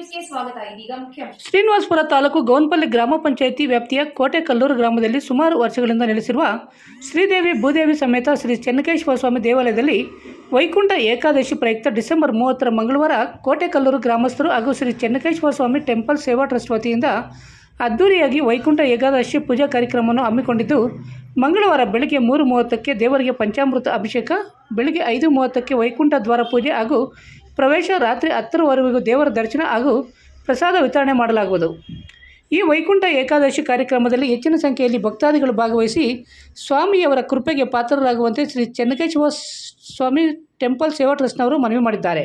ನ್ಯೂಸ್ಗೆ ಸ್ವಾಗತ. ಇದೀಗ ಮುಖ್ಯಾಂಶ. ಶ್ರೀನಿವಾಸಪುರ ತಾಲೂಕು ಗೌನಪಲ್ಲಿ ಗ್ರಾಮ ಪಂಚಾಯಿತಿ ವ್ಯಾಪ್ತಿಯ ಕೋಟೆಕಲ್ಲೂರು ಗ್ರಾಮದಲ್ಲಿ ಸುಮಾರು ವರ್ಷಗಳಿಂದ ನೆಲೆಸಿರುವ ಶ್ರೀದೇವಿ ಭೂದೇವಿ ಸಮೇತ ಶ್ರೀ ಚೆನ್ನಕೇಶವ ಸ್ವಾಮಿ ದೇವಾಲಯದಲ್ಲಿ ವೈಕುಂಠ ಏಕಾದಶಿ ಪ್ರಯುಕ್ತ ಡಿಸೆಂಬರ್ 30 ಮಂಗಳವಾರ ಕೋಟೆಕಲ್ಲೂರು ಗ್ರಾಮಸ್ಥರು ಹಾಗೂ ಶ್ರೀ ಚೆನ್ನಕೇಶವ ಸ್ವಾಮಿ ಟೆಂಪಲ್ ಸೇವಾ ಟ್ರಸ್ಟ್ ವತಿಯಿಂದ ಅದ್ದೂರಿಯಾಗಿ ವೈಕುಂಠ ಏಕಾದಶಿ ಪೂಜಾ ಕಾರ್ಯಕ್ರಮವನ್ನು ಹಮ್ಮಿಕೊಂಡಿದ್ದು, ಮಂಗಳವಾರ ಬೆಳಗ್ಗೆ 3:30ಕ್ಕೆ ದೇವರಿಗೆ ಪಂಚಾಮೃತ ಅಭಿಷೇಕ, ಬೆಳಗ್ಗೆ 5:30ಕ್ಕೆ ವೈಕುಂಠ ದ್ವಾರ ಪೂಜೆ ಹಾಗೂ ಪ್ರವೇಶ, ರಾತ್ರಿ 10ರವರೆಗೂ ದೇವರ ದರ್ಶನ ಹಾಗೂ ಪ್ರಸಾದ ವಿತರಣೆ ಮಾಡಲಾಗುವುದು. ಈ ವೈಕುಂಠ ಏಕಾದಶಿ ಕಾರ್ಯಕ್ರಮದಲ್ಲಿ ಹೆಚ್ಚಿನ ಸಂಖ್ಯೆಯಲ್ಲಿ ಭಕ್ತಾದಿಗಳು ಭಾಗವಹಿಸಿ ಸ್ವಾಮಿಯವರ ಕೃಪೆಗೆ ಪಾತ್ರರಾಗುವಂತೆ ಶ್ರೀ ಚೆನ್ನಕೇಶವ ಸ್ವಾಮಿ ಟೆಂಪಲ್ ಸೇವಾ ಟ್ರಸ್ಟ್ನವರು ಮನವಿ ಮಾಡಿದ್ದಾರೆ.